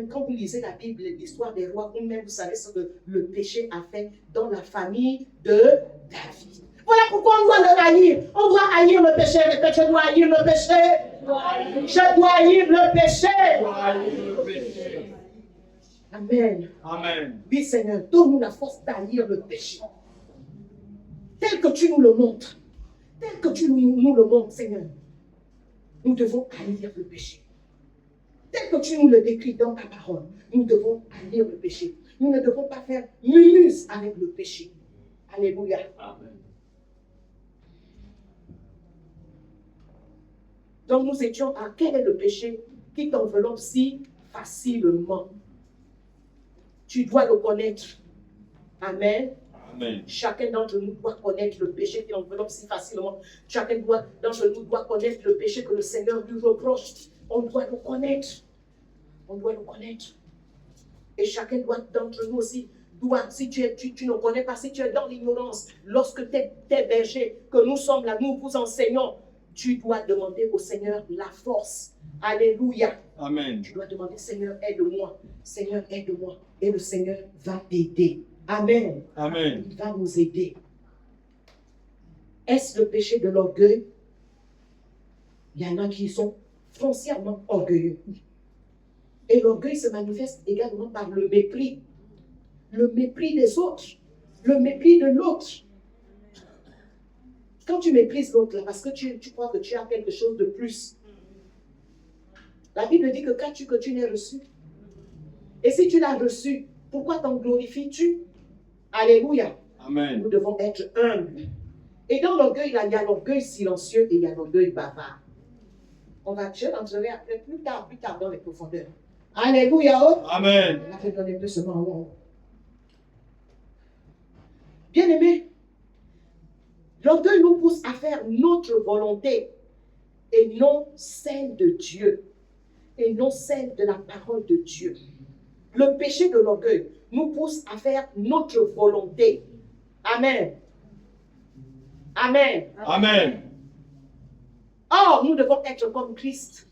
même quand vous lisez la Bible, l'histoire des rois, vous-même, vous savez ce que le péché a fait dans la famille de David. Voilà pourquoi on doit le haïr. On doit haïr le péché. Répète, je dois haïr le péché. Je dois haïr le péché. Amen. Amen. Oui, Seigneur, donne-nous la force d'haïr le péché. Tel que tu nous le montres. Tel que tu nous le montres, Seigneur. Nous devons haïr le péché. Tel que tu nous le décris dans ta parole, nous devons haïr le péché. Nous ne devons pas faire mumus avec le péché. Alléluia. Amen. Donc nous étions à quel est le péché qui t'enveloppe si facilement? Tu dois le connaître. Amen. Amen. Chacun d'entre nous doit connaître le péché qui l'enveloppe si facilement. Chacun d'entre nous doit connaître le péché que le Seigneur lui reproche. On doit le connaître. On doit le connaître. Et chacun d'entre nous aussi doit, si tu ne connais pas, si tu es dans l'ignorance, lorsque tes bergers, que nous sommes là, nous vous enseignons, tu dois demander au Seigneur la force. Alléluia. Amen. Tu dois demander, Seigneur, aide-moi. Seigneur, aide-moi. Et le Seigneur va t'aider. Amen. Amen. Il va nous aider. Est-ce le péché de l'orgueil? Il y en a qui sont foncièrement orgueilleux. Et l'orgueil se manifeste également par le mépris. Le mépris des autres. Le mépris de l'autre. Quand tu méprises l'autre, parce que tu crois que tu as quelque chose de plus. La Bible dit que qu'as-tu que tu n'aies reçu? Et si tu l'as reçu, pourquoi t'en glorifies-tu? Alléluia. Amen. Nous devons être humbles. Et dans l'orgueil, il y a l'orgueil silencieux et il y a l'orgueil bavard. Je rentrerai après, plus tard dans les profondeurs. Alléluia. Amen. On a fait donner plus seulement. Bien-aimés, l'orgueil nous pousse à faire notre volonté et non celle de Dieu. Et non celle de la parole de Dieu. Le péché de l'orgueil nous pousse à faire notre volonté. Amen. Amen. Amen. Or, nous devons être comme Christ,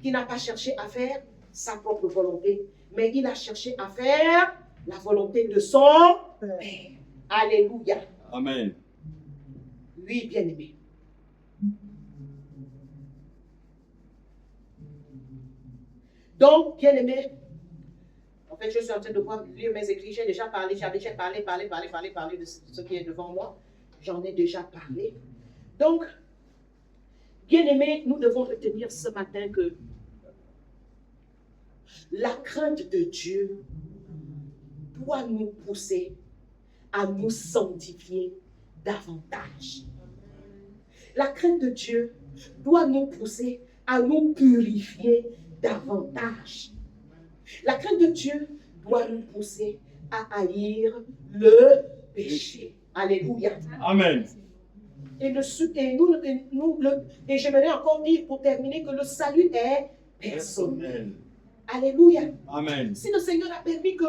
qui n'a pas cherché à faire sa propre volonté, mais il a cherché à faire la volonté de son Père. Alléluia. Amen. Oui, bien-aimé. Donc, bien-aimé, en fait, je suis en train de lire mes écrits. J'ai déjà parlé de ce qui est devant moi. J'en ai déjà parlé. Donc, bien-aimé, nous devons retenir ce matin que la crainte de Dieu doit nous pousser à nous sanctifier davantage. La crainte de Dieu doit nous pousser à nous purifier davantage. La crainte de Dieu doit nous pousser à haïr le péché. Alléluia. Amen. Et j'aimerais encore dire pour terminer que le salut est personnel. Alléluia. Amen. Si le Seigneur a permis que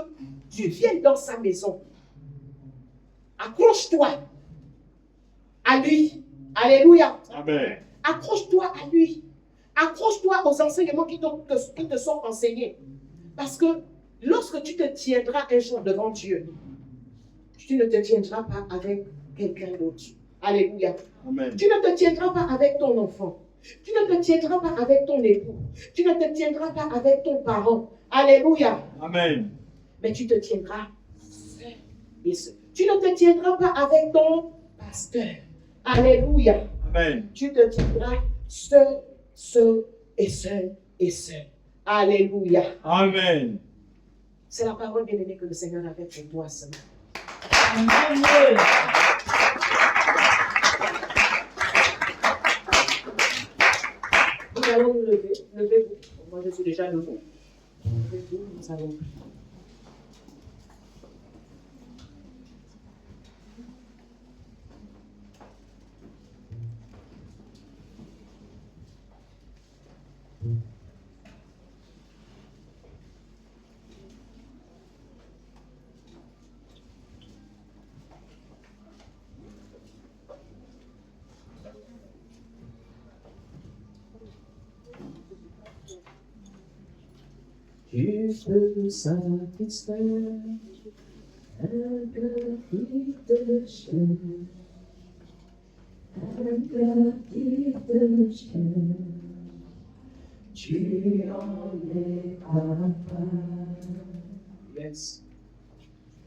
tu viennes dans sa maison, accroche-toi à lui. Alléluia. Amen. Accroche-toi à lui. Accroche-toi aux enseignements qui te sont enseignés. Parce que lorsque tu te tiendras un jour devant Dieu, tu ne te tiendras pas avec quelqu'un d'autre. Alléluia. Amen. Tu ne te tiendras pas avec ton enfant. Tu ne te tiendras pas avec ton époux. Tu ne te tiendras pas avec ton parent. Alléluia. Amen. Mais tu te tiendras seul et seul. Tu ne te tiendras pas avec ton pasteur. Alléluia. Amen. Tu te tiendras seul et seul et seul. Alléluia. Amen. C'est la parole bien-aimée que le Seigneur avait pour toi ce matin. Amen. Nous allons nous lever. Levez-vous. Moi, je suis déjà debout. Levez-vous, nous allons. Tu peux satisfaire un cœur qui te cherche, un cœur qui te cherche. Tu en es capable. Yes.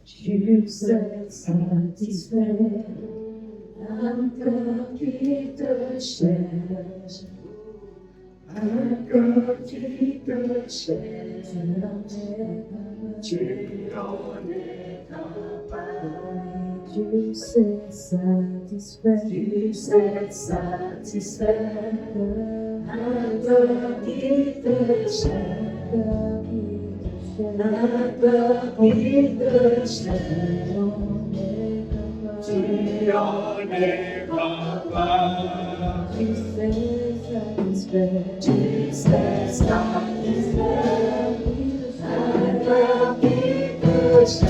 Tu sais satisfaire un cœur qui te cherche, un cœur qui te cherche. Tu en es capable. Tu sais satisfaire, un cœur qui te cherche, un cœur qui te cherche. Tu en es capable. Tu sais satisfaire, un cœur qui te cherche,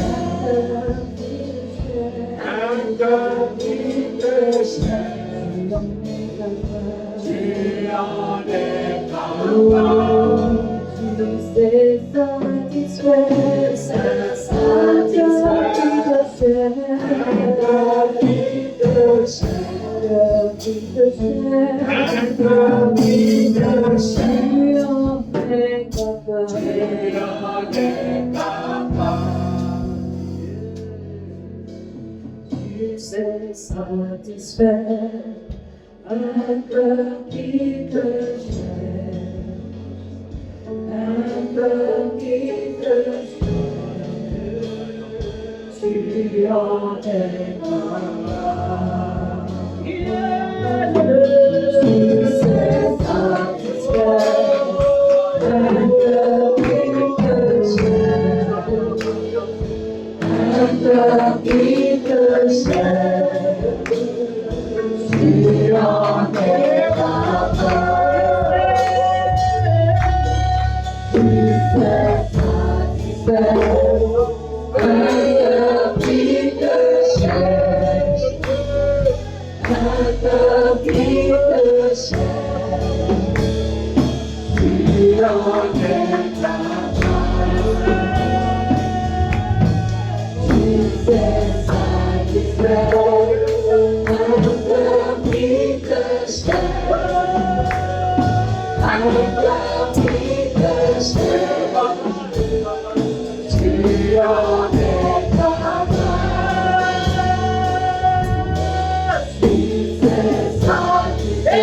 un cœur qui te cherche. Tu en es capable. Tu sais satisfaire, un cœur qui te cherche, un cœur qui te cherche, un cœur qui te cherche. Tu en es capable. Tu sais satisfaire un cœur qui te cherche, un cœur qui te cherche. Tu en es capable. Tu sais satisfaire un cœur qui te cherche, un cœur qui te cherche. Tu en es capable. Tu sais satisfaire un cœur qui te cherche, un cœur qui te cherche. Tu en es capable. Tu sais satisfaire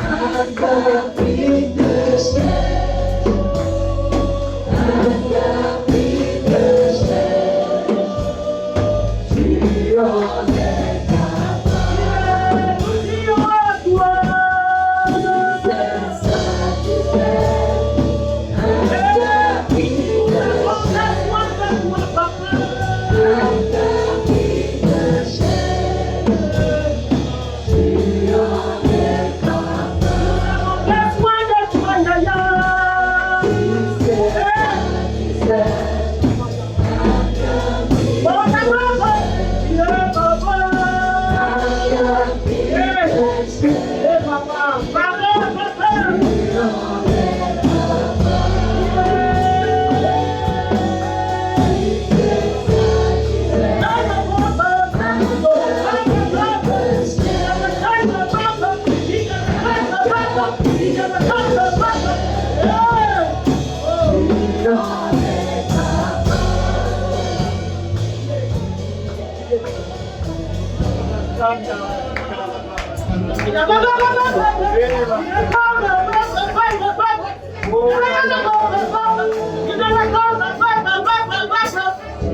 un cœur qui te cherche, un cœur qui te cherche. Tu en es capable. Tu sais satisfaire un cœur qui te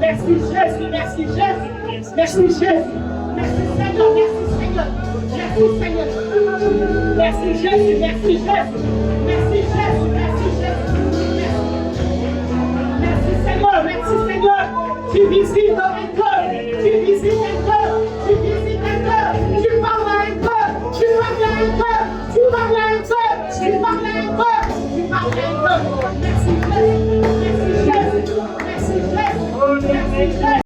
Merci Jésus, merci Jésus, merci Jésus, merci Seigneur, merci Seigneur, merci Seigneur, merci Jésus, merci Jésus, merci Jésus, merci Jésus, merci Seigneur, tu visites dans les cœurs, tu visites les cœurs.